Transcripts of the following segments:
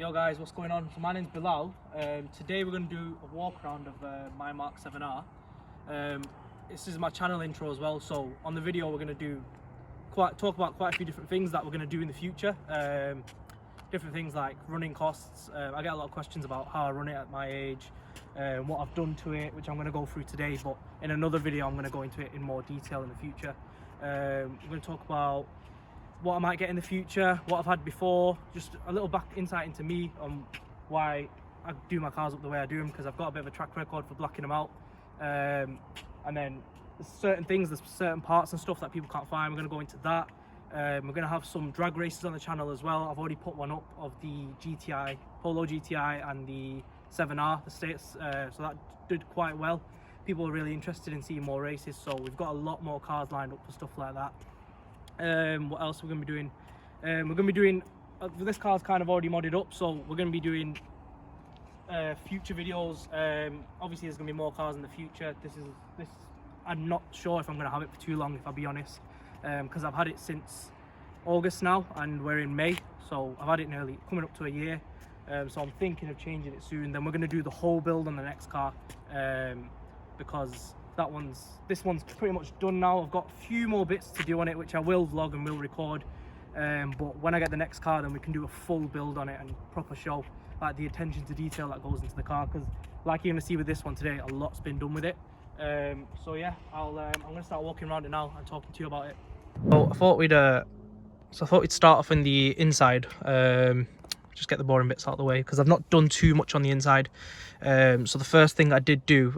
Yo guys, what's going on? So my name's Bilal. Today we're going to do a walk around of my Mark 7R. This is my channel intro as well, so on the video we're going to talk about quite a few different things that we're going to do in the future. Different things like running costs. I get a lot of questions about how I run it at my age, what I've done to it, which I'm going to go through today, but in another video I'm going to go into it in more detail in the future. We're going to talk about what I might get in the future, what I've had before, just a little back insight into me on why I do my cars up the way I do them, because I've got a bit of a track record for blacking them out. And then there's certain things, there's certain parts and stuff that people can't find. We're going to go into that. We're going to have some drag races on the channel as well. I've already put one up of the GTI, Polo GTI and the 7R, the States, so that did quite well. People are really interested in seeing more races, so we've got a lot more cars lined up for stuff like that. What else we're going to be doing? We're going to be doing, this car's kind of already modded up, so we're going to be doing future videos. Obviously there's going to be more cars in the future. This I'm not sure if I'm going to have it for too long, if I'll be honest, because I've had it since August now and we're in May, so I've had it nearly coming up to a year. So I'm thinking of changing it soon. Then we're going to do the whole build on the next car, because this one's pretty much done now. I've got a few more bits to do on it, which I will vlog and will record, but when I get the next car, then we can do a full build on it and proper show like the attention to detail that goes into the car, because like you're going to see with this one today, a lot's been done with it. So yeah, I'm going to start walking around it now and talking to you about it. So I thought we'd start off in the inside, just get the boring bits out of the way, because I've not done too much on the inside. So the first thing I did do,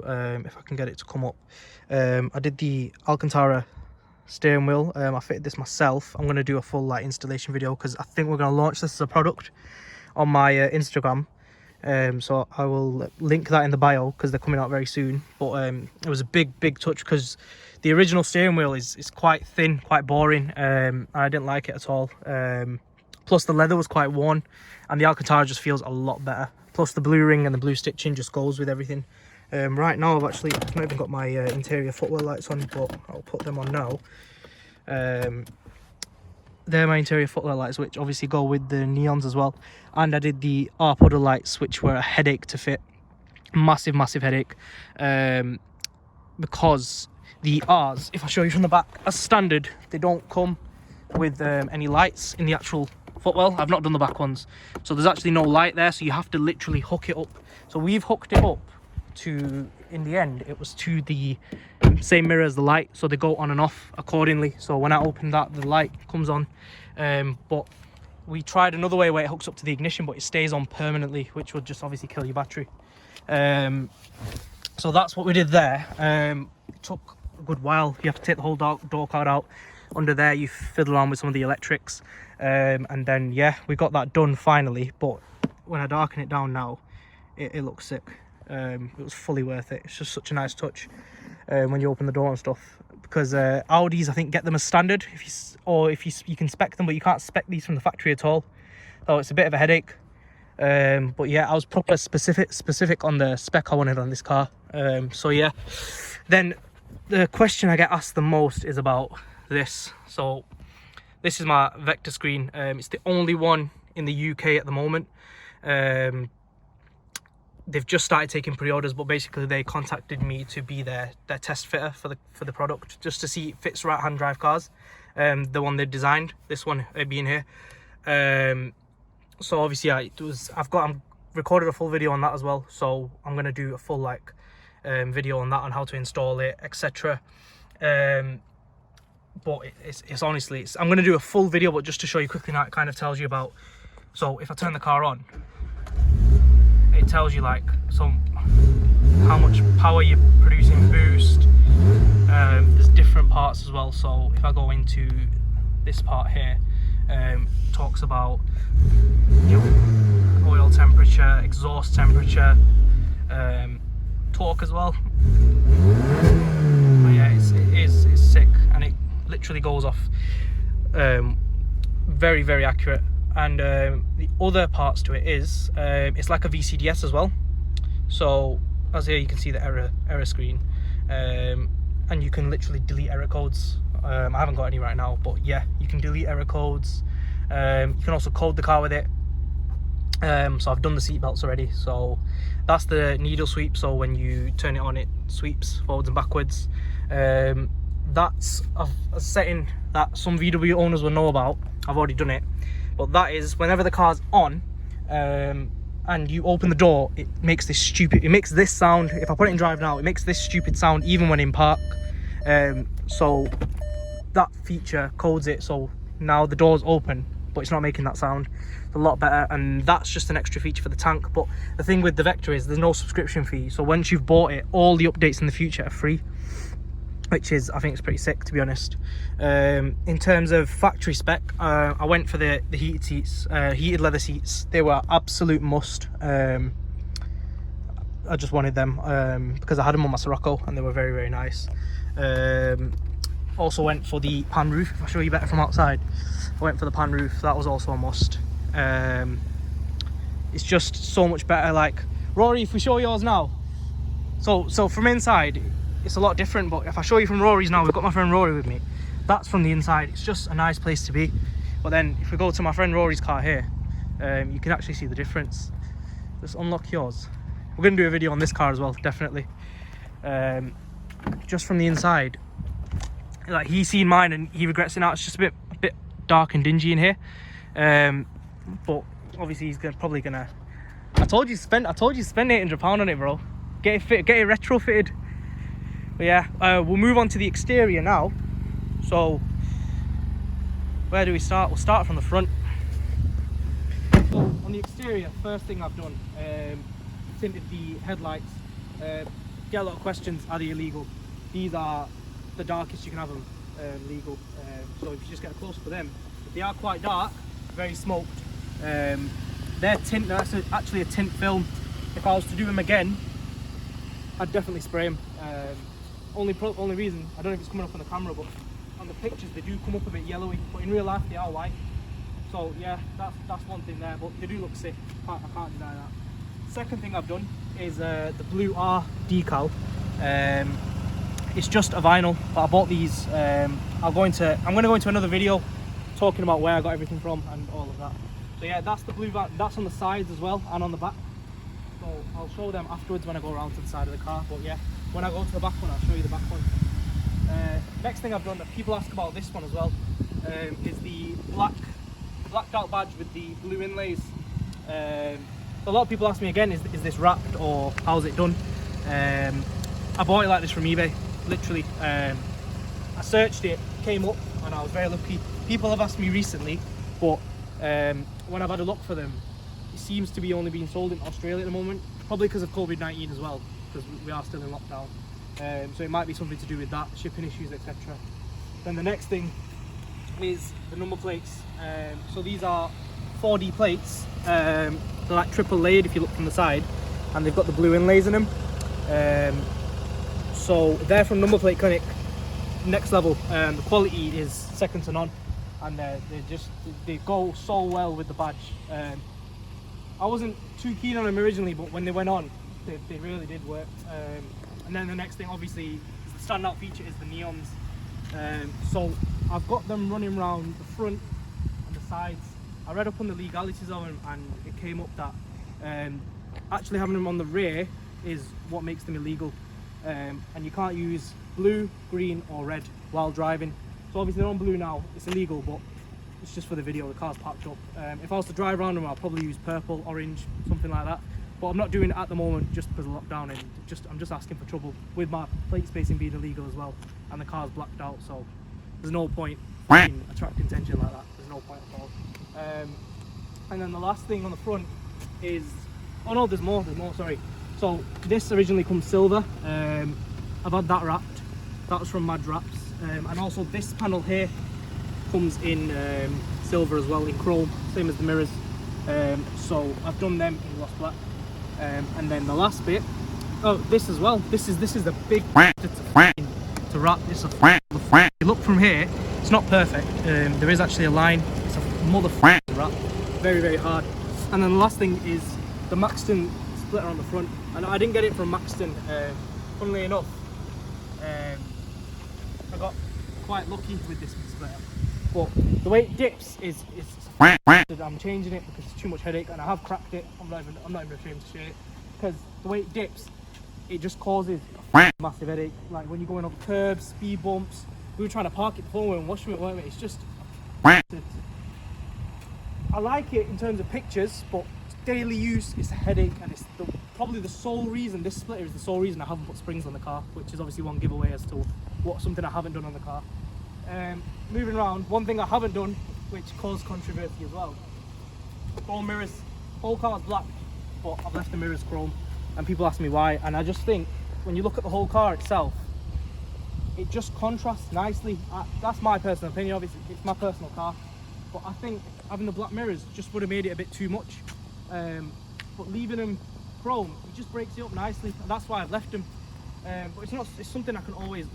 if I can get it to come up, I did the Alcantara steering wheel. I fitted this myself. I'm going to do a full installation video, because I think we're going to launch this as a product on my Instagram. So I will link that in the bio, because they're coming out very soon. But it was a big touch, because the original steering wheel is quite thin, quite boring, and I didn't like it at all. Plus the leather was quite worn, and the Alcantara just feels a lot better. Plus the blue ring and the blue stitching just goes with everything. Right now I've not even got my interior footwell lights on, but I'll put them on now. They're my interior footwell lights, which obviously go with the neons as well. And I did the R-Puddle lights, which were a headache to fit. Massive headache. Because the R's, if I show you from the back, as standard, they don't come with any lights in the actual footwell. I've not done the back ones, so there's actually no light there, so you have to literally hook it up. So we've hooked it up to, in the end, it was to the same mirror as the light, so they go on and off accordingly. So when I open that, the light comes on. But we tried another way where it hooks up to the ignition, but it stays on permanently, which would just obviously kill your battery. So that's what we did there. It took a good while. You have to take the whole door card out. Under there you fiddle around with some of the electrics, and then yeah, we got that done finally. But when I darken it down now, it looks sick. It was fully worth it. It's just such a nice touch when you open the door and stuff, because Audis, I think, get them as standard, if you can spec them, but you can't spec these from the factory at all, so it's a bit of a headache. But yeah, I was proper specific on the spec I wanted on this car. So yeah, then the question I get asked the most is about this. So this is my Vector screen. It's the only one in the UK at the moment. They've just started taking pre-orders, but basically they contacted me to be their test fitter for the product, just to see it fits right hand drive cars. The one they designed, this one being here. So obviously I'm recorded a full video on that as well, so I'm going to do a full video on that, on how to install it, etc. But it's honestly, I'm going to do a full video, but just to show you quickly now, it kind of tells you about, so if I turn the car on, it tells you how much power you're producing, boost. There's different parts as well. So if I go into this part here, it talks about oil temperature, exhaust temperature, torque as well. But yeah, it's sick, and it literally goes off very accurate. And the other parts to it is it's like a VCDS as well. So as here you can see the error screen, and you can literally delete error codes. I haven't got any right now, but yeah, you can delete error codes. You can also code the car with it. So I've done the seat belts already. So that's the needle sweep, so when you turn it on it sweeps forwards and backwards. That's a setting that some VW owners will know about. I've already done it, but that is whenever the car's on and you open the door, it makes this sound. If I put it in drive now, it makes this stupid sound even when in park. So that feature codes it so now the door's open but it's not making that sound. It's a lot better, and that's just an extra feature for the tank. But the thing with the Vectra is there's no subscription fee, so once you've bought it, all the updates in the future are free, which is, I think it's pretty sick, to be honest. In terms of factory spec, I went for the heated seats, heated leather seats. They were absolute must. I just wanted them because I had them on my Sirocco and they were very, very nice. Also went for the pan roof. If I show you better from outside, I went for the pan roof. That was also a must. It's just so much better. Like, Rory, if we show yours now, so from inside it's a lot different, but if I show you from Rory's now, we've got my friend Rory with me, that's from the inside. It's just a nice place to be. But then if we go to my friend Rory's car here, you can actually see the difference. Just unlock yours. We're going to do a video on this car as well, definitely. Just from the inside, like, he's seen mine and he regrets it now. It's just a bit dark and dingy in here, but obviously he's probably gonna. I told you to spend £800 on it, bro. Get it fit, get it retrofitted. But yeah, we'll move on to the exterior now. So where do we start? We'll start from the front. So on the exterior, first thing I've done, tinted the headlights. Get a lot of questions, are they illegal? These are the darkest you can have them legal. So if you just get a close up of them, they are quite dark, very smoked. They're actually a tint film. If I was to do them again, I'd definitely spray them. Only reason, I don't know if it's coming up on the camera, but on the pictures they do come up a bit yellowy, but in real life they are white. So yeah, that's one thing there, but they do look sick. I can't deny that. Second thing I've done is the Blue R decal. It's just a vinyl, but I bought these. I'm going to go into another video talking about where I got everything from and all of that. So yeah, that's the blue van. That's on the sides as well and on the back. So I'll show them afterwards when I go around to the side of the car. But yeah, when I go to the back one, I'll show you the back one. Next thing I've done, that people ask about this one as well, is the blacked out badge with the blue inlays. So a lot of people ask me again, is this wrapped or how's it done? I bought it like this from eBay, literally. I searched it, came up, and I was very lucky. People have asked me recently, but when I've had a look for them, it seems to be only being sold in Australia at the moment, probably because of COVID-19 as well, because we are still in lockdown. So it might be something to do with that, shipping issues, etc. Then the next thing is the number plates. So these are 4D plates. They're like triple layered if you look from the side, and they've got the blue inlays in them. So they're from Number Plate Clinic, next level. The quality is second to none, and they go so well with the badge. I wasn't too keen on them originally, but when they went on, they really did work. And then the next thing, obviously, the standout feature is the neons. So I've got them running around the front and the sides. I read up on the legalities of them, and it came up that actually having them on the rear is what makes them illegal. And you can't use blue, green or red while driving. So obviously they're on blue now, it's illegal, but it's just for the video, the car's parked up. If I was to drive around them, I'll probably use purple, orange, something like that. But I'm not doing it at the moment just because of lockdown, and I'm just asking for trouble with my plate spacing being illegal as well, and the car's blacked out, so there's no point in attracting attention like that. There's no point at all. And then the last thing on the front is, oh no, there's more, sorry. So this originally comes silver. I've had that wrapped. That was from Mad Wraps. And also this panel here comes in silver as well, in chrome, same as the mirrors. So I've done them in gloss black. And then the last bit, oh, this as well. This is the big to wrap. It's you look from here, it's not perfect. There is actually a line. It's a motherfucking wrap. Very, very hard. And then the last thing is the Maxton splitter on the front. And I didn't get it from Maxton. Funnily enough, I got quite lucky with this splitter. but the way it dips is I'm changing it because it's too much headache, and I have cracked it. I'm not even ashamed to share it, because the way it dips, it just causes a massive headache. Like when you're going up curbs, speed bumps. We were trying to park it before we were washing it, weren't we? It's just, I like it in terms of pictures, but daily use, it's a headache, and it's probably the sole reason, this splitter is the sole reason I haven't put springs on the car, which is obviously one giveaway as to something I haven't done on the car. Moving around, one thing I haven't done, which caused controversy as well. Chrome mirrors, whole car's black, but I've left the mirrors chrome, and people ask me why, and I just think, when you look at the whole car itself, it just contrasts nicely. That's my personal opinion, obviously, it's my personal car, but I think having the black mirrors just would have made it a bit too much. But leaving them chrome, it just breaks it up nicely, and that's why I've left them. But it's something I can always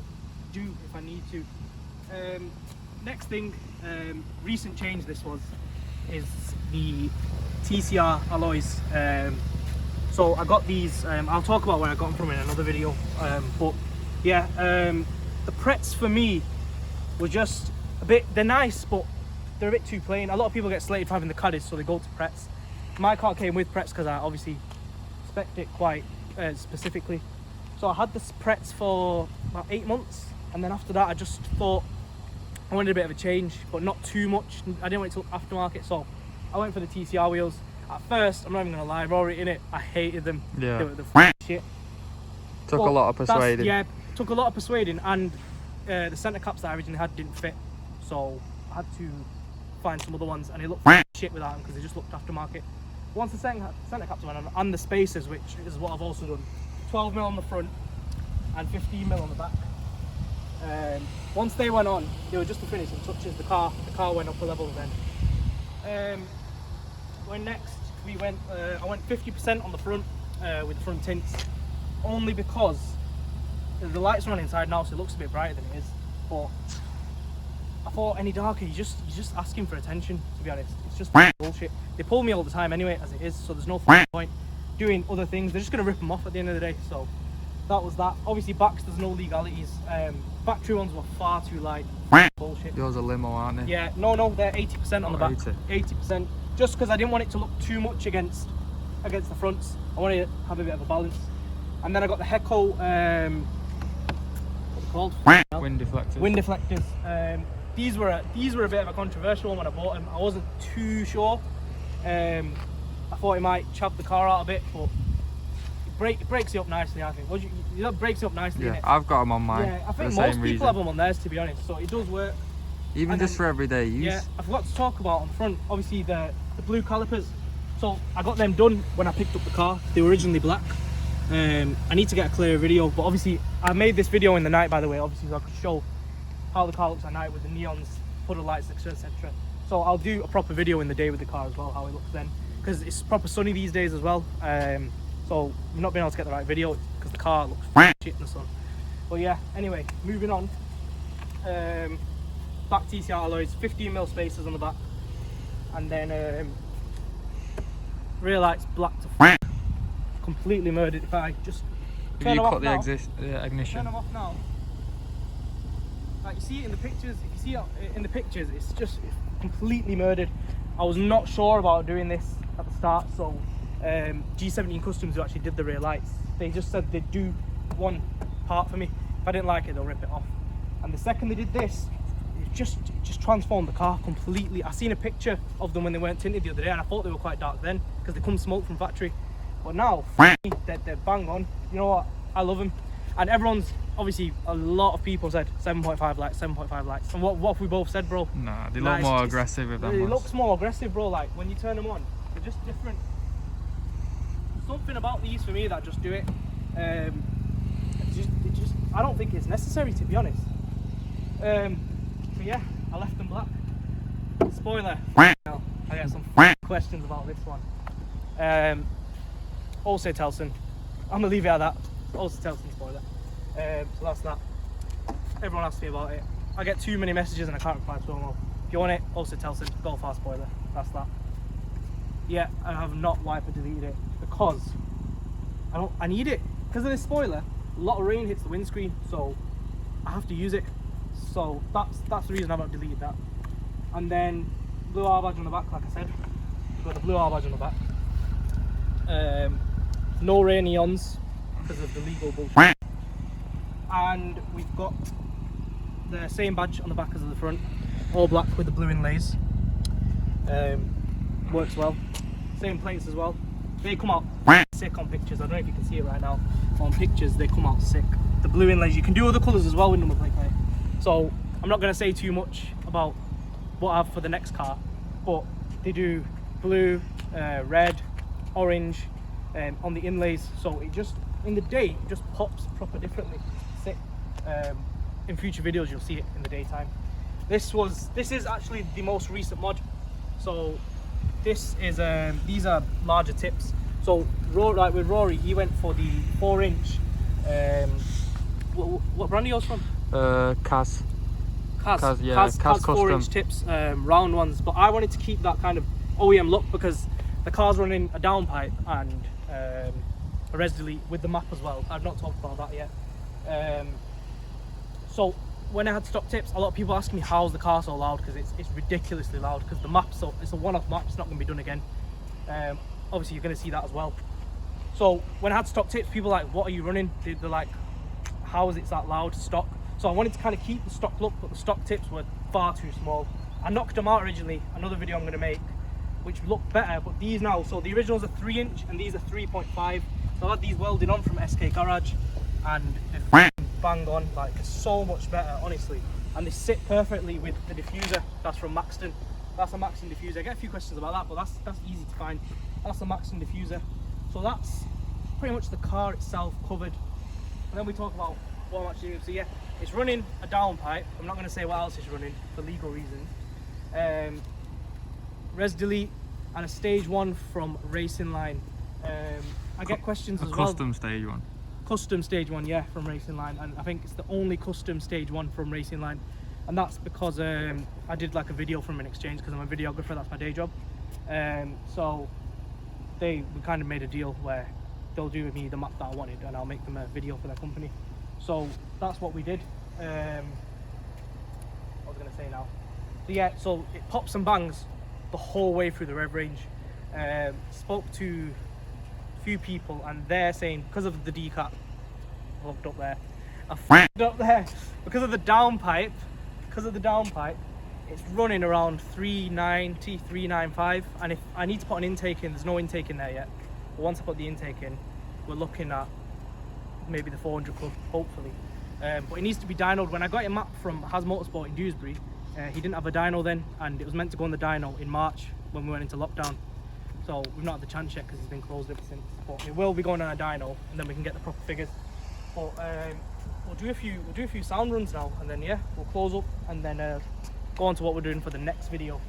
do if I need to. Next thing, recent change this is the TCR alloys. So I got these, I'll talk about where I got them from in another video, but yeah, the Pretz for me were just a bit, they're nice, but they're a bit too plain. A lot of people get slated for having the Caddies, so they go to Pretz. My car came with Pretz because I obviously spec'd it quite specifically. So I had this Pretz for about 8 months, and then after that I just thought I wanted a bit of a change, but not too much. I didn't want it to look aftermarket, so I went for the TCR wheels. At first, I'm not even gonna lie, Rory in it, I hated them. Yeah. They were the shit. Took a lot of persuading. Yeah, took a lot of persuading, and the centre caps that I originally had didn't fit, so I had to find some other ones, and it looked shit without them because they just looked aftermarket. Once the centre caps went on, and the spacers, which is what I've also done, 12mm on the front and 15mm on the back. Once they went on, they were just the finishing touches. The car went up a level then. When next we went, I went 50% on the front with the front tints, only because the lights are on inside now, so it looks a bit brighter than it is. But I thought any darker, you're just asking for attention. To be honest, it's just bullshit. They pull me all the time anyway, as it is, so there's no point doing other things. They're just gonna rip them off at the end of the day. So that was that. Obviously, backs, there's no legalities. Factory ones were far too light. Bullshit. Yours are limo, aren't they? Yeah, no, they're 80% on the back. 80%. Just because I didn't want it to look too much against the fronts. I wanted to have a bit of a balance. And then I got the Heko, what's it called? Wind deflectors. Wind deflectors. These were a bit of a controversial one when I bought them. I wasn't too sure. I thought it might chop the car out a bit, but it breaks it up nicely, I think. It breaks it up nicely, Yeah, innit? I've got them on mine. Yeah, I think most people have them on theirs, to be honest, so it does work. Even And just then, for everyday use. Yeah, I forgot to talk about on the front, obviously the blue calipers. So I got them done when I picked up the car. They were originally black. I need to get a clearer video, but obviously I made this video in the night, by the way, obviously, so I could show how the car looks at night with the neons, puddle lights, etc. So I'll do a proper video in the day with the car as well, how it looks then, because it's proper sunny these days as well. So I'm not being able to get the right video because the car looks shit in the sun. But yeah, anyway, moving on. Back TCR alloys, 15mm spacers on the back, and then rear lights black to completely murdered. If I just turn them off now, ignition. turn them off now. Like you see it in the pictures. If you see it in the pictures, it's completely murdered. I was not sure about doing this at the start, so G17 Customs, who actually did the rear lights, they just said they'd do one part for me. If I didn't like it, they'll rip it off. And the second they did this, it just transformed the car completely. I seen a picture of them when they weren't tinted the other day, and I thought they were quite dark then because they come smoke from factory. But now they're bang on. You know what? I love them. And everyone's obviously, a lot of people said 7.5 lights, 7.5 lights. And what have we both said, bro? Nah, they look more aggressive with them. It looks more aggressive, bro. Like when you turn them on, they're just different. Something about these for me that just do it. I don't think it's necessary, to be honest. But yeah, I left them black. Spoiler. I get some questions about this one. Also Telson. I'm gonna leave it at that. Also Telson spoiler. So that's that. Everyone asks me about it. I get too many messages and I can't reply to them all. If you want it, also Telson. Go far spoiler. That's that. Yeah, I have not wiped or deleted it because I need it. Because of this spoiler, a lot of rain hits the windscreen, so I have to use it. So that's the reason I've not deleted that. and then blue R badge on the back, like I said. We've got the blue R badge on the back. No rear neons because of the legal bullshit. And we've got the same badge on the back as the front, all black with the blue inlays. Works well. Same plates as well. They come out sick on pictures. I don't know if you can see it right now. On pictures, they come out sick. The blue inlays. You can do other colours as well with number plate. So I'm not going to say too much about what I have for the next car, but they do blue, red, orange on the inlays. So it just in the day it just pops proper differently. Sick. In future videos you'll see it in the daytime. This is actually the most recent mod. So this is these are larger tips. So like with Rory, he went for the 4-inch. What brand are yours from? Kaz. Kaz Custom. 4-inch tips, round ones. But I wanted to keep that kind of OEM look because the car's running a downpipe and a res delete with the map as well. I've not talked about that yet. So when I had stock tips, a lot of people ask me how's the car so loud, because it's ridiculously loud because the map, so it's a one-off map, it's not going to be done again. Obviously you're going to see that as well. So when I had stock tips, people were like, what are you running? They're like, how is it that loud stock? So I wanted to kind of keep the stock look, but the stock tips were far too small. I knocked them out originally, another video I'm going to make, which look better, but these now, so the originals are 3-inch and these are 3.5. So I had these welded on from SK Garage and they're bang on, like it's so much better, honestly. And they sit perfectly with the diffuser. That's from Maxton. That's a Maxton diffuser. I get a few questions about that, but that's easy to find. That's a Maxton diffuser. So that's pretty much the car itself covered. And then we talk about what I'm actually doing. So yeah, it's running a downpipe. I'm not going to say what else it's running for legal reasons. Res delete and a stage 1 from Racing Line. I get questions as well. Custom stage 1. Custom stage 1, yeah, from Racing Line, and I think it's the only custom stage 1 from Racing Line, and that's because I did like a video from an exchange because I'm a videographer. That's my day job. So we kind of made a deal where they'll do with me the map that I wanted, and I'll make them a video for their company. So that's what we did. What was I going to say now? So yeah, so it pops and bangs the whole way through the rev range. Spoke to a few people and they're saying because of the decat hooked up there, I f***ed up there because of the downpipe. It's running around 390, 395, and if I need to put an intake in, there's no intake in there yet. But once I put the intake in, we're looking at maybe the 400 club, hopefully. But it needs to be dynoed. When I got it mapped from Has Motorsport in Dewsbury, he didn't have a dyno then, and it was meant to go on the dyno in March when we went into lockdown. So we've not had the chance yet because it's been closed ever since. But it will be going on a dyno, and then we can get the proper figures. But we'll do a few sound runs now, and then yeah, we'll close up and then go on to what we're doing for the next video.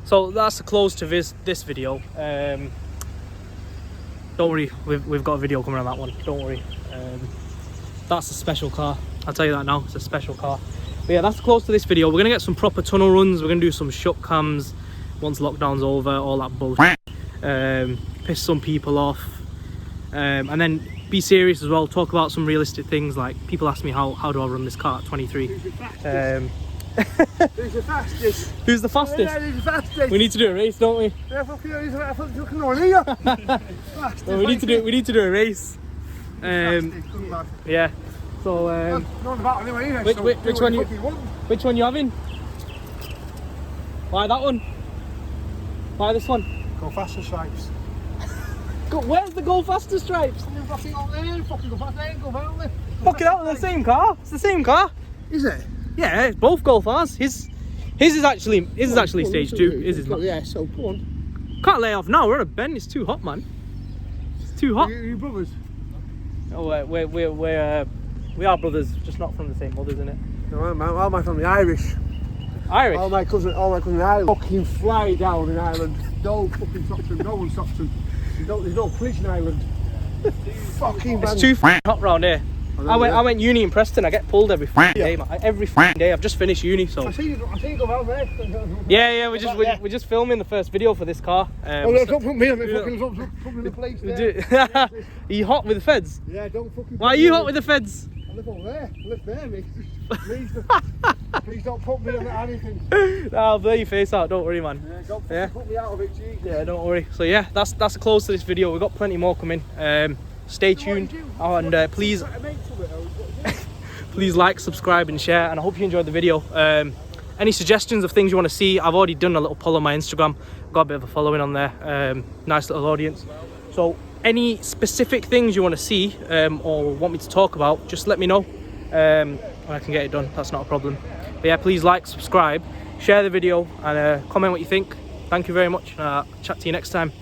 So that's the close to this video. Don't worry, we've got a video coming on that one. Don't worry. That's a special car. I'll tell you that now. It's a special car. But yeah, that's close to this video. We're gonna get some proper tunnel runs. We're gonna do some shut cams once lockdown's over. All that bullshit. Piss some people off, and then be serious as well. Talk about some realistic things. Like people ask me how do I run this car at 23. Who's the fastest? Who's the fastest? Yeah, who's the fastest? We need to do a race, don't we? Yeah, fucking fucking on here. Well, we need to do a race. Yeah. So which one you having? Why that one? Why this one? Go faster, Stripes. Where's the go faster stripes? Fucking on there, fucking go faster, go faster. Fucking out in the same car. It's the same car. Is it? Yeah, it's both Golf R's. His is actually stage 2. His is not. Yeah, so go on. Can't lay off now. We're on a bend. It's too hot, man. It's too hot. You brothers? Oh, we are brothers, just not from the same mothers, innit? No, all my family Irish. Irish. All my cousins in Ireland. Fucking fly down in Ireland. No fucking stops them. No one stops them. There's no police in Ireland. Fucking It's too hot round here. I went uni in Preston. I get pulled every day, man. Every day. I've just finished uni, so. I see you go around there. Yeah. We're just filming the first video for this car. Don't put me on it. Fucking don't put me in the place there. Are you hot with the feds? Yeah, don't fucking. Why are you hot with the feds? I live over there. I live there, mate. Please don't put me on anything. I'll blur your face out. Don't worry, man. Yeah, don't Yeah. put me out of it, geez. Yeah, don't worry. So yeah, that's close to this video. We've got plenty more coming. Stay tuned, and please like, subscribe and share, and I hope you enjoyed the video. Any suggestions of things you want to see? I've already done a little poll on my Instagram. Got a bit of a following on there. Nice little audience. So any specific things you want to see or want me to talk about, just let me know, and I can get it done. That's not a problem. But yeah, please like, subscribe, share the video, and comment what you think. Thank you very much. Chat to you next time.